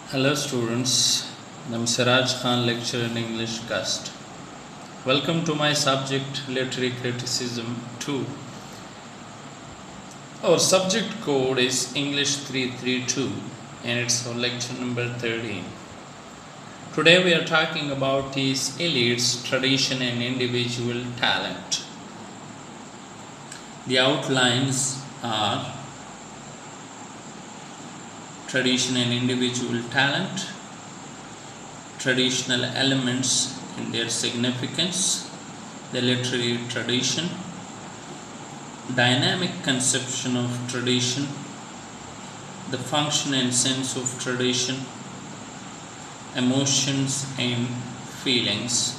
Hello students, I'm Siraj Khan, lecturer in English cast. Welcome to my subject Literary Criticism 2. Our subject code is English 332 and it's our lecture number 13. Today we are talking about T.S. Eliot's tradition and individual talent. The outlines are tradition and individual talent, traditional elements and their significance, the literary tradition, dynamic conception of tradition, the function and sense of tradition, emotions and feelings,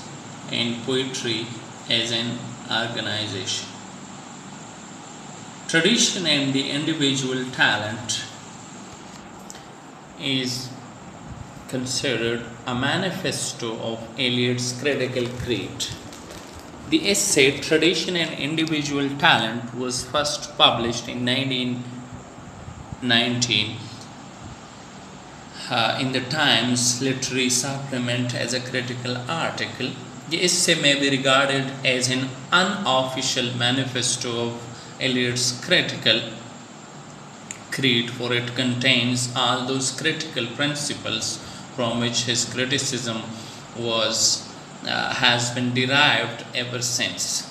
and poetry as an organization. Tradition and the individual talent is considered a manifesto of Eliot's critical creed. The essay Tradition and Individual Talent was first published in 1919 in the Times Literary Supplement as a critical article. The essay may be regarded as an unofficial manifesto of Eliot's critical creed, for it contains all those critical principles from which his criticism has been derived ever since.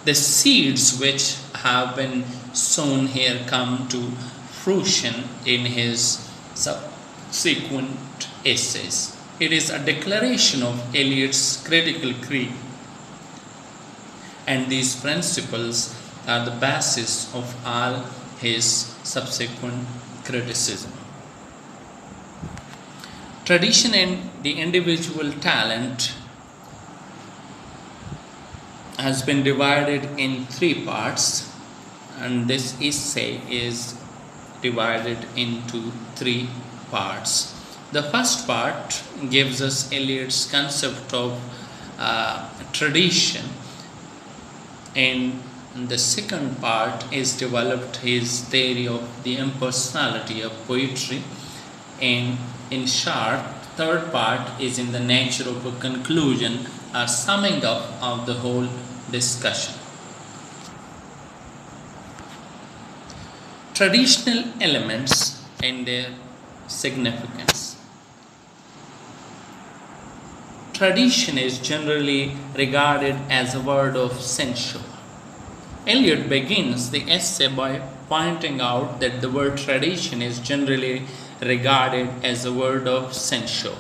The seeds which have been sown here come to fruition in his subsequent essays. It is a declaration of Eliot's critical creed, and these principles are the basis of all his subsequent criticism. Tradition and the individual talent has been divided in three parts, and this essay is divided into three parts. The first part gives us Eliot's concept of tradition, and the second part is developed his theory of the impersonality of poetry, and in short, third part is in the nature of a conclusion, a summing up of the whole discussion. Traditional elements and their significance. Tradition is generally regarded as a word of censure. Eliot begins the essay by pointing out that the word tradition is generally regarded as a word of censure.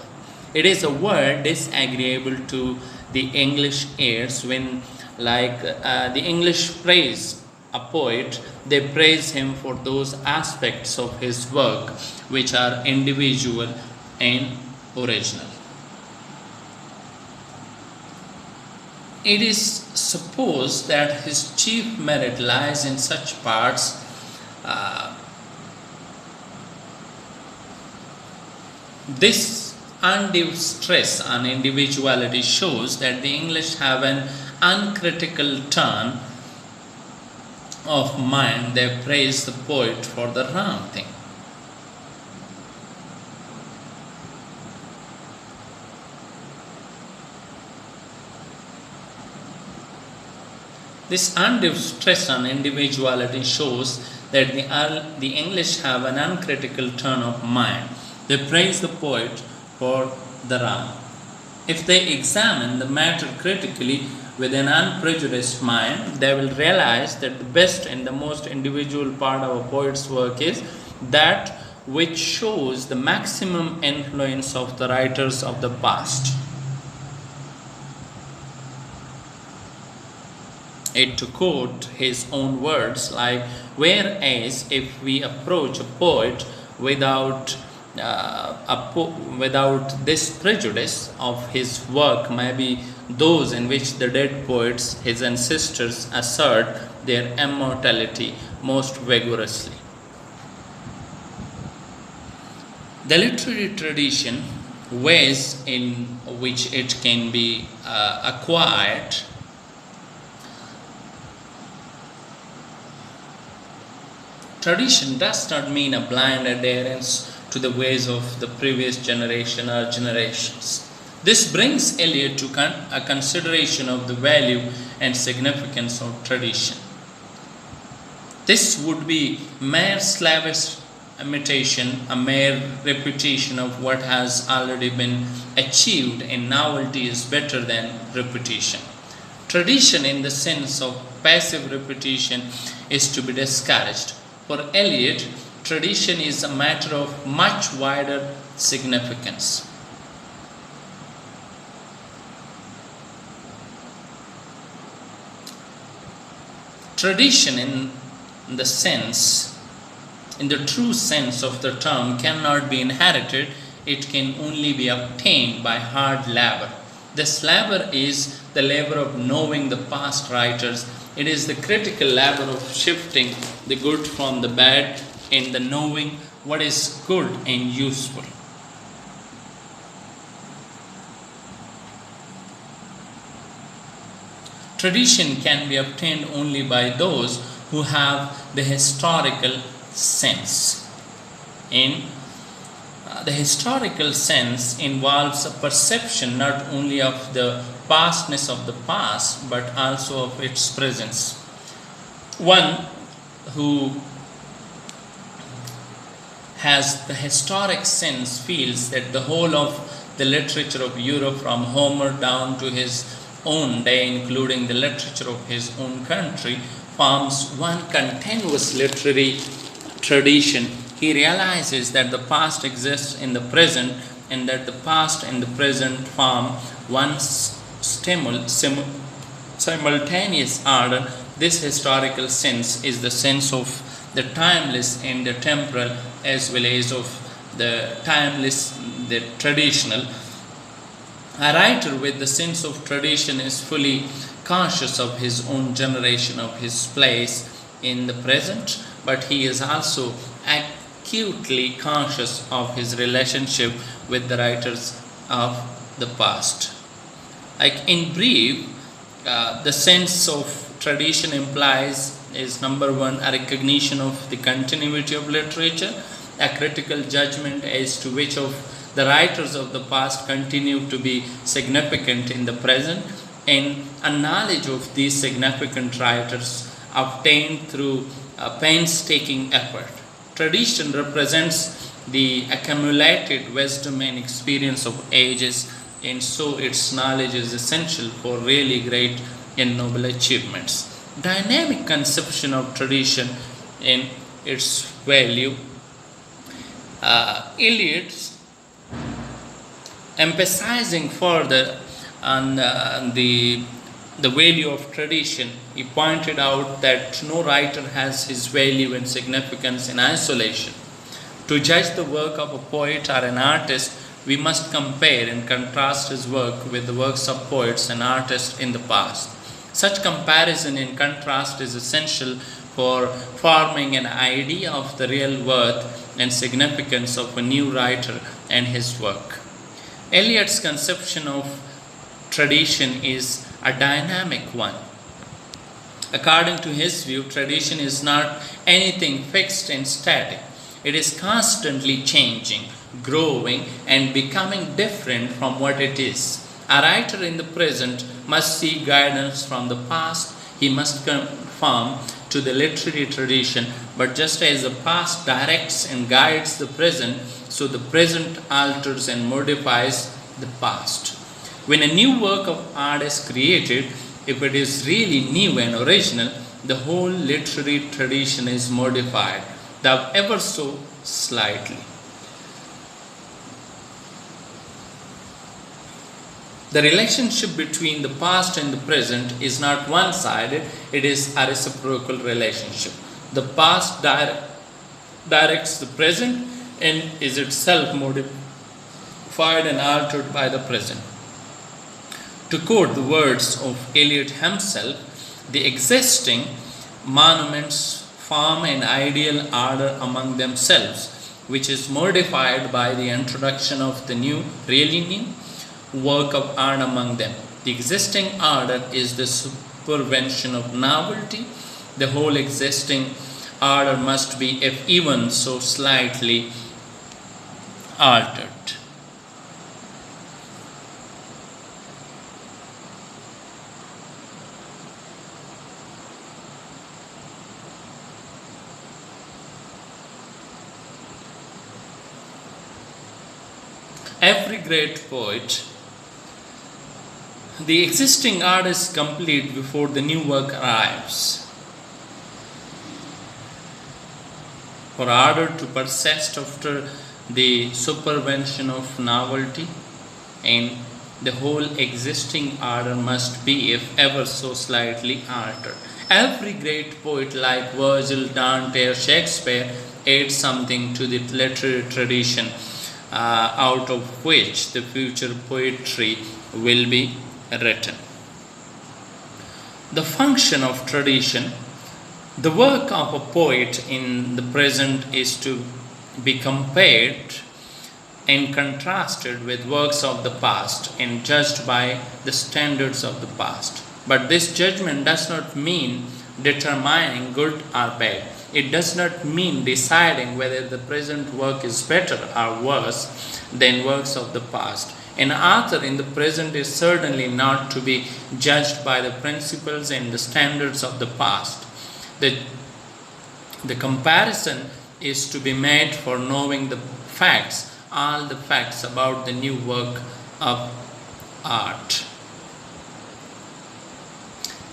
It is a word disagreeable to the English ears when, like the English praise a poet, they praise him for those aspects of his work which are individual and original. It is supposed that his chief merit lies in such parts this undue stress on individuality shows that the English have an uncritical turn of mind. They praise the poet for the wrong thing. This undue stress on individuality shows that the English have an uncritical turn of mind. They praise the poet for the wrong. If they examine the matter critically with an unprejudiced mind, they will realize that the best and the most individual part of a poet's work is that which shows the maximum influence of the writers of the past. It to quote his own words, like, whereas if we approach a poet without this prejudice of his work may be those in which the dead poets, his ancestors, assert their immortality most vigorously. The literary tradition, ways in which it can be acquired, Tradition does not mean a blind adherence to the ways of the previous generation or generations. This brings Eliot to a consideration of the value and significance of tradition. This would be mere slavish imitation, a mere repetition of what has already been achieved, and novelty is better than repetition. Tradition, in the sense of passive repetition, is to be discouraged. For Eliot, tradition is a matter of much wider significance. Tradition, in the true sense of the term, cannot be inherited. It can only be obtained by hard labor. This labor is the labor of knowing the past writers. It is the critical labor of shifting the good from the bad and the knowing what is good and useful. Tradition can be obtained only by those who have the historical sense. The historical sense involves a perception not only of the pastness of the past but also of its presence. One who has the historic sense feels that the whole of the literature of Europe, from Homer down to his own day, including the literature of his own country, forms one continuous literary tradition. He realizes that the past exists in the present and that the past and the present form one simultaneous order. This historical sense is the sense of the timeless and the temporal, as well as of the timeless, the traditional. A writer with the sense of tradition is fully conscious of his own generation, of his place in the present, but he is also acutely conscious of his relationship with the writers of the past. Like in brief, the sense of tradition implies is number one, a recognition of the continuity of literature, a critical judgment as to which of the writers of the past continue to be significant in the present, and a knowledge of these significant writers obtained through a painstaking effort. Tradition represents the accumulated wisdom and experience of ages, and so its knowledge is essential for really great and noble achievements. Dynamic conception of tradition and its value. Eliot's emphasizing further on the value of tradition, he pointed out that no writer has his value and significance in isolation. To judge the work of a poet or an artist, we must compare and contrast his work with the works of poets and artists in the past. Such comparison and contrast is essential for forming an idea of the real worth and significance of a new writer and his work. Eliot's conception of tradition is a dynamic one. According to his view, tradition is not anything fixed and static. It is constantly changing, growing, and becoming different from what it is. A writer in the present must seek guidance from the past. He must conform to the literary tradition, but just as the past directs and guides the present, so the present alters and modifies the past. When a new work of art is created, if it is really new and original, the whole literary tradition is modified, though ever so slightly. The relationship between the past and the present is not one-sided, it is a reciprocal relationship. The past directs the present and is itself modified and altered by the present. To quote the words of Eliot himself, the existing monuments form an ideal order among themselves, which is modified by the introduction of the new, really new, work of art among them. The existing order is the supervention of novelty. The whole existing order must be, if even so slightly, altered. Every great poet, the existing art is complete before the new work arrives. For order to persist after the supervention of novelty, and the whole existing order must be, if ever so slightly, altered. Every great poet like Virgil, Dante, or Shakespeare adds something to the literary tradition out of which the future poetry will be written. The function of tradition. The work of a poet in the present is to be compared and contrasted with works of the past and judged by the standards of the past. But this judgment does not mean determining good or bad. It does not mean deciding whether the present work is better or worse than works of the past. An author in the present is certainly not to be judged by the principles and the standards of the past. The comparison is to be made for knowing the facts, all the facts about the new work of art.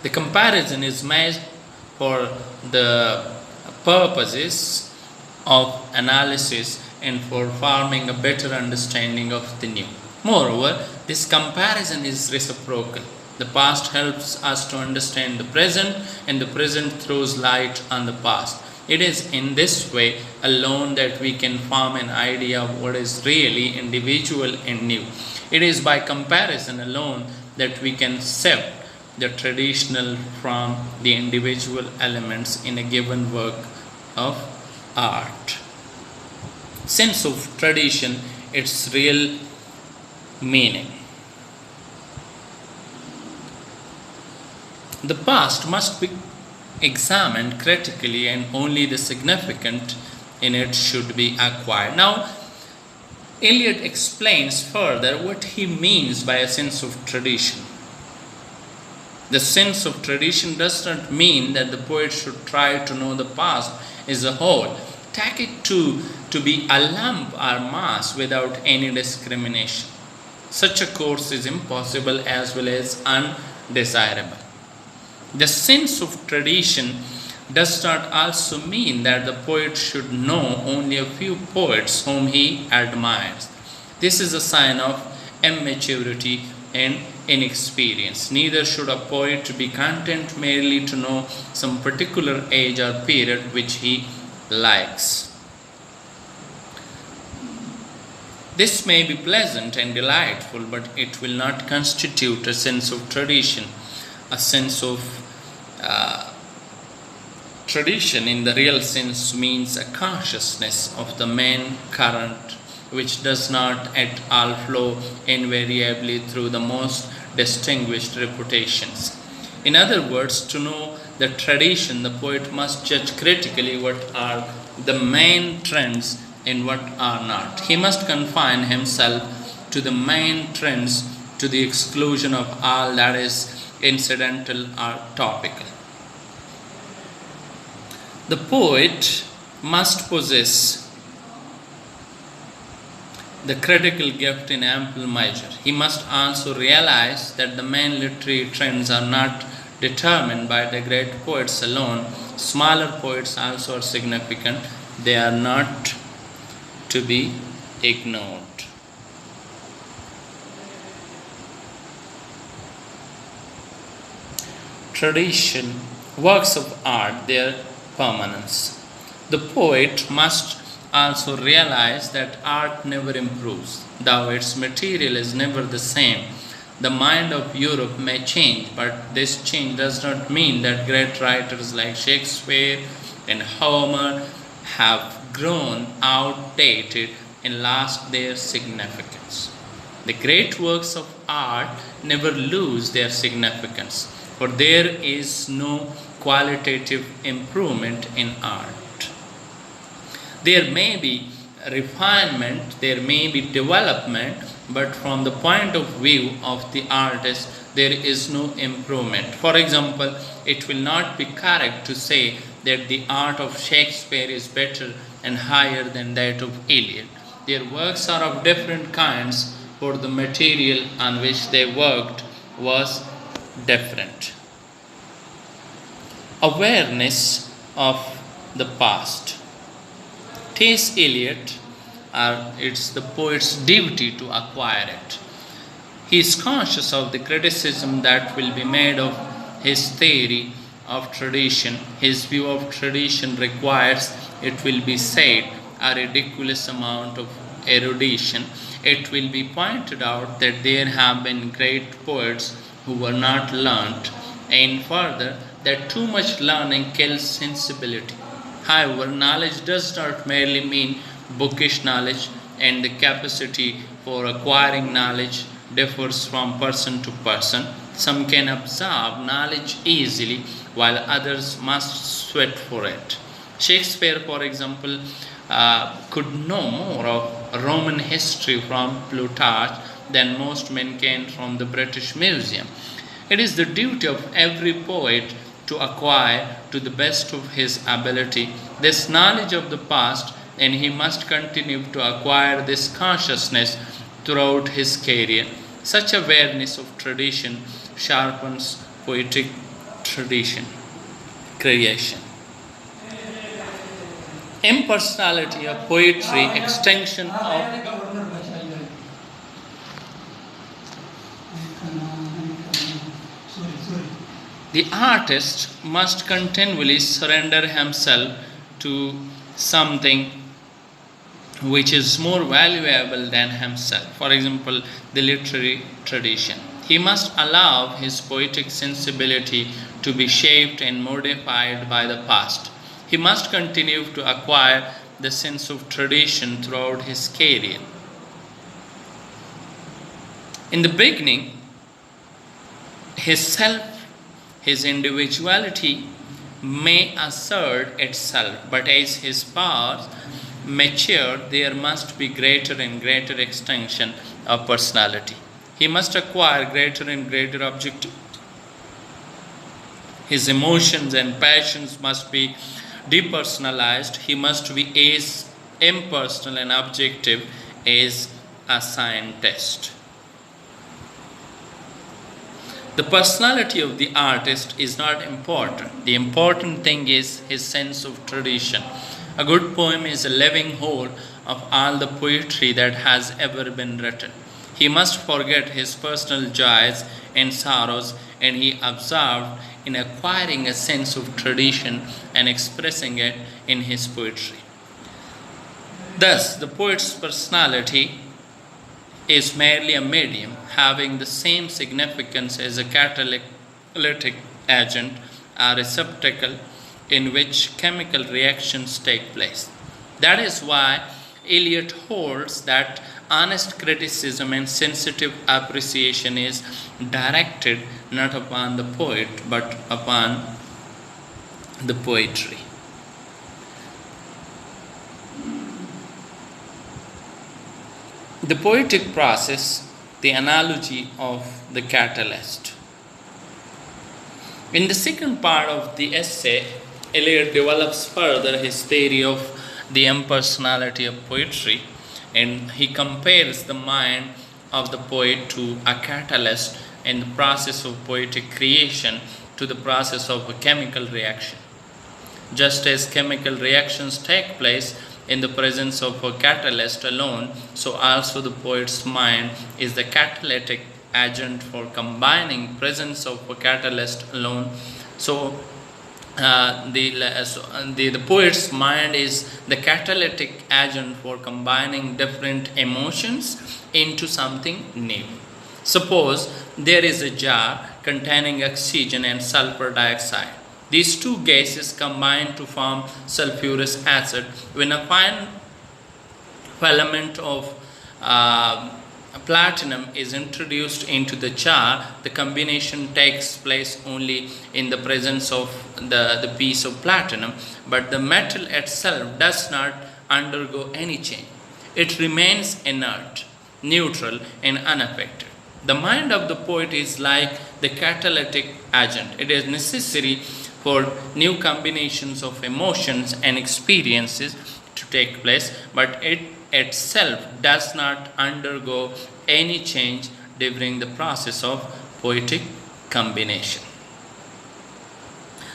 The comparison is made for the purposes of analysis and for forming a better understanding of the new. Moreover, this comparison is reciprocal. The past helps us to understand the present, and the present throws light on the past. It is in this way alone that we can form an idea of what is really individual and new. It is by comparison alone that we can separate the traditional from the individual elements in a given work of art. Sense of tradition, its real meaning. The past must be examined critically, and only the significant in it should be acquired. Now, Eliot explains further what he means by a sense of tradition. The sense of tradition does not mean that the poet should try to know the past as a whole. Take it to be a lump or mass without any discrimination. Such a course is impossible as well as undesirable. The sense of tradition does not also mean that the poet should know only a few poets whom he admires. This is a sign of immaturity and inexperience. Neither should a poet be content merely to know some particular age or period which he likes. This may be pleasant and delightful, but it will not constitute a sense of tradition. A sense of tradition in the real sense means a consciousness of the main current, which does not at all flow invariably through the most distinguished reputations. In other words, to know the tradition, the poet must judge critically what are the main trends and what are not. He must confine himself to the main trends to the exclusion of all that is incidental or topical. The poet must possess the critical gift in ample measure. He must also realize that the main literary trends are not determined by the great poets alone. Smaller poets also are significant. They are not to be ignored. Tradition, works of art, their permanence. The poet must also realize that art never improves, though its material is never the same. The mind of Europe may change, but this change does not mean that great writers like Shakespeare and Homer have grown outdated and lost their significance. The great works of art never lose their significance, for there is no qualitative improvement in art. There may be refinement, there may be development, but from the point of view of the artist, there is no improvement. For example, it will not be correct to say that the art of Shakespeare is better and higher than that of Eliot. Their works are of different kinds, for the material on which they worked was different. Awareness of the past. T.S. Eliot, it's the poet's duty to acquire it. He is conscious of the criticism that will be made of his theory of tradition. His view of tradition requires, it will be said, a ridiculous amount of erudition. It will be pointed out that there have been great poets who were not learnt, and further, that too much learning kills sensibility. However, knowledge does not merely mean bookish knowledge, and the capacity for acquiring knowledge differs from person to person. Some can absorb knowledge easily, while others must sweat for it. Shakespeare, for example, could know more of Roman history from Plutarch than most men can from the British Museum. It is the duty of every poet to acquire, to the best of his ability, this knowledge of the past, and he must continue to acquire this consciousness throughout his career. Such awareness of tradition sharpens poetic tradition creation. Impersonality of poetry, extension of the artist must continually surrender himself to something which is more valuable than himself. For example, the literary tradition. He must allow his poetic sensibility to be shaped and modified by the past. He must continue to acquire the sense of tradition throughout his career. In the beginning, his self, his individuality may assert itself, but as his powers mature, there must be greater and greater extension of personality. He must acquire greater and greater objectivity. His emotions and passions must be depersonalized. He must be as impersonal and objective as a scientist. The personality of the artist is not important. The important thing is his sense of tradition. A good poem is a living whole of all the poetry that has ever been written. He must forget his personal joys and sorrows, and he observed in acquiring a sense of tradition and expressing it in his poetry. Thus, the poet's personality is merely a medium having the same significance as a catalytic agent, a receptacle in which chemical reactions take place. That is why Eliot holds that honest criticism and sensitive appreciation is directed not upon the poet but upon the poetry. The poetic process, the analogy of the catalyst. In the second part of the essay, Eliot develops further his theory of the impersonality of poetry, and he compares the mind of the poet to a catalyst in the process of poetic creation to the process of a chemical reaction. Just as chemical reactions take place in the presence of a catalyst alone, so also the poet's mind is the catalytic agent for combining presence of a catalyst alone. So the poet's mind is the catalytic agent for combining different emotions into something new. Suppose there is a jar containing oxygen and sulfur dioxide. These two gases combine to form sulfurous acid. When a fine filament of platinum is introduced into the jar, the combination takes place only in the presence of the piece of platinum, but the metal itself does not undergo any change. It remains inert, neutral, and unaffected. The mind of the poet is like the catalytic agent. It is necessary for new combinations of emotions and experiences to take place, but it itself does not undergo any change during the process of poetic combination.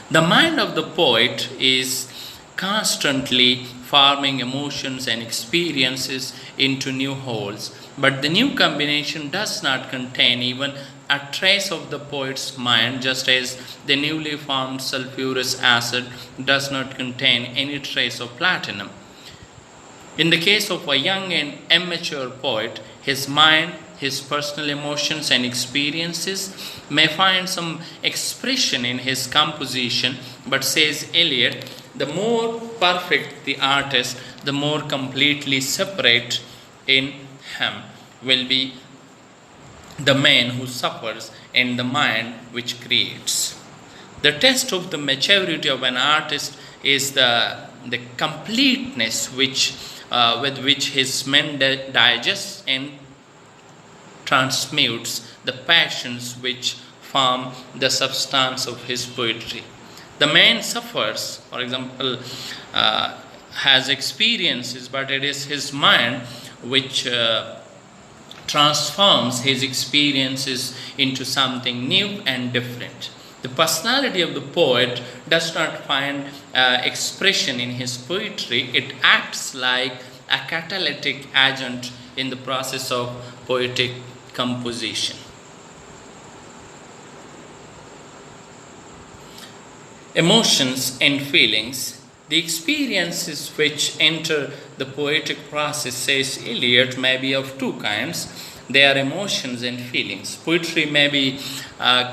The mind of the poet is constantly forming emotions and experiences into new wholes, but the new combination does not contain even a trace of the poet's mind, just as the newly formed sulfurous acid does not contain any trace of platinum. In the case of a young and immature poet, his mind, his personal emotions and experiences may find some expression in his composition, but says Eliot, the more perfect the artist, the more completely separate in him will be the man who suffers and the mind which creates. The test of the maturity of an artist is the completeness with which his mind digests and transmutes the passions which form the substance of his poetry. The man suffers, for example, has experiences, but it is his mind which transforms his experiences into something new and different. The personality of the poet does not find expression in his poetry. It acts like a catalytic agent in the process of poetic composition. Emotions and feelings. The experiences which enter the poetic process, says Eliot, may be of two kinds. They are emotions and feelings. Poetry may be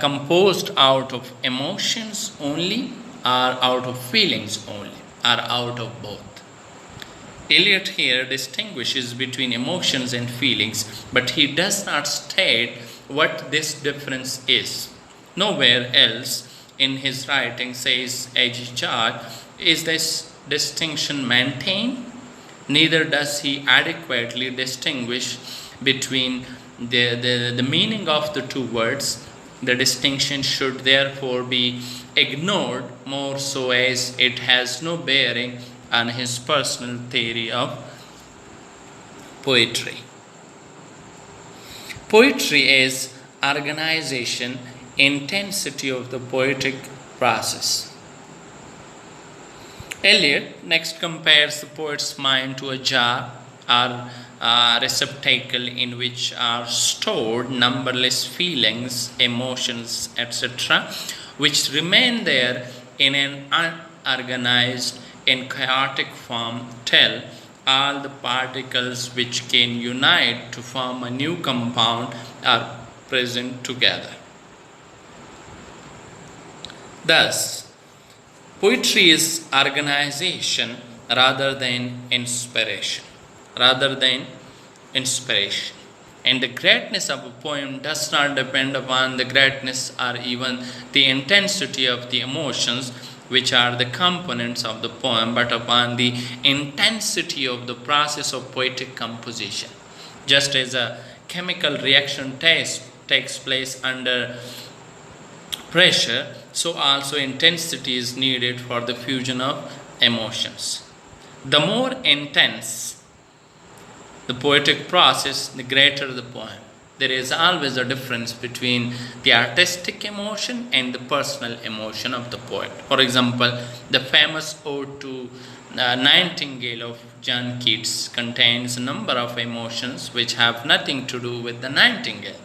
composed out of emotions only, or out of feelings only, or out of both. Eliot here distinguishes between emotions and feelings, but he does not state what this difference is. Nowhere else in his writing, says A.G. George, is this distinction maintained. Neither does he adequately distinguish between the meaning of the two words. The distinction should therefore be ignored, more so as it has no bearing on his personal theory of poetry. Poetry is organization, intensity of the poetic process. Eliot next compares the poet's mind to a jar or receptacle in which are stored numberless feelings, emotions, etc., which remain there in an unorganized and chaotic form till all the particles which can unite to form a new compound are present together. Thus, poetry is organization rather than inspiration. And the greatness of a poem does not depend upon the greatness or even the intensity of the emotions which are the components of the poem, but upon the intensity of the process of poetic composition. Just as a chemical reaction takes place under pressure, so also intensity is needed for the fusion of emotions. The more intense the poetic process, the greater the poem. There is always a difference between the artistic emotion and the personal emotion of the poet. For example, the famous Ode to Nightingale of John Keats contains a number of emotions which have nothing to do with the nightingale.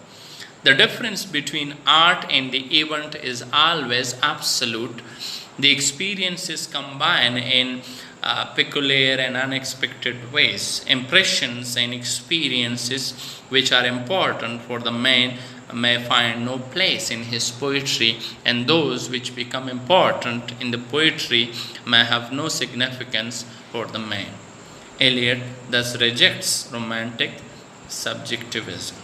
The difference between art and the event is always absolute. The experiences combine in peculiar and unexpected ways. Impressions and experiences which are important for the man may find no place in his poetry, and those which become important in the poetry may have no significance for the man. Eliot thus rejects romantic subjectivism.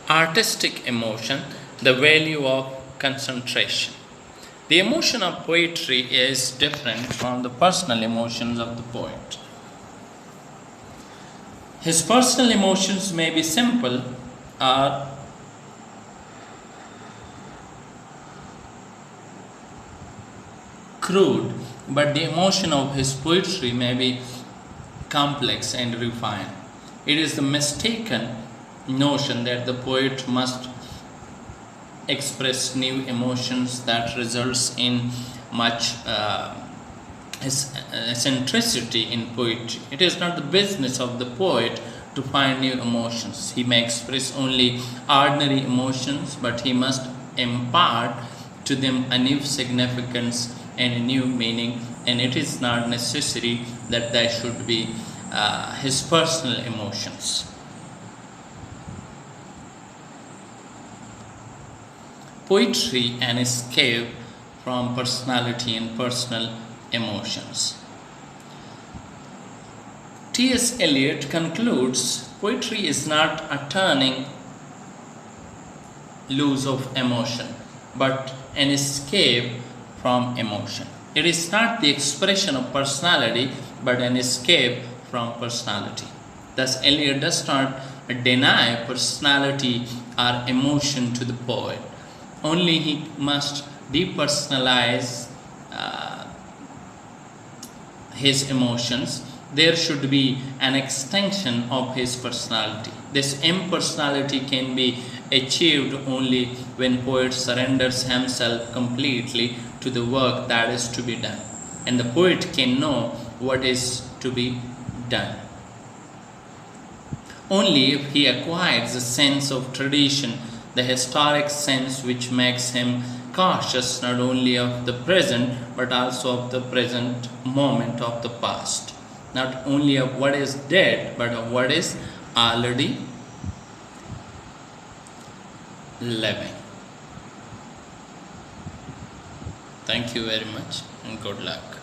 Artistic emotion, the value of concentration. The emotion of poetry is different from the personal emotions of the poet. His personal emotions may be simple or crude, but the emotion of his poetry may be complex and refined. It is the mistaken notion that the poet must express new emotions that results in much eccentricity in poetry. It is not the business of the poet to find new emotions. He may express only ordinary emotions, but he must impart to them a new significance and a new meaning, and it is not necessary that they should be his personal emotions. Poetry an escape from personality and personal emotions. T.S. Eliot concludes poetry is not a turning loose of emotion, but an escape from emotion. It is not the expression of personality, but an escape from personality. Thus, Eliot does not deny personality or emotion to the poet. Only he must depersonalize his emotions. There should be an extension of his personality. This impersonality can be achieved only when poet surrenders himself completely to the work that is to be done, and the poet can know what is to be done only if he acquires a sense of tradition, the historic sense which makes him cautious not only of the present but also of the present moment of the past, not only of what is dead but of what is already living. Thank you very much and good luck.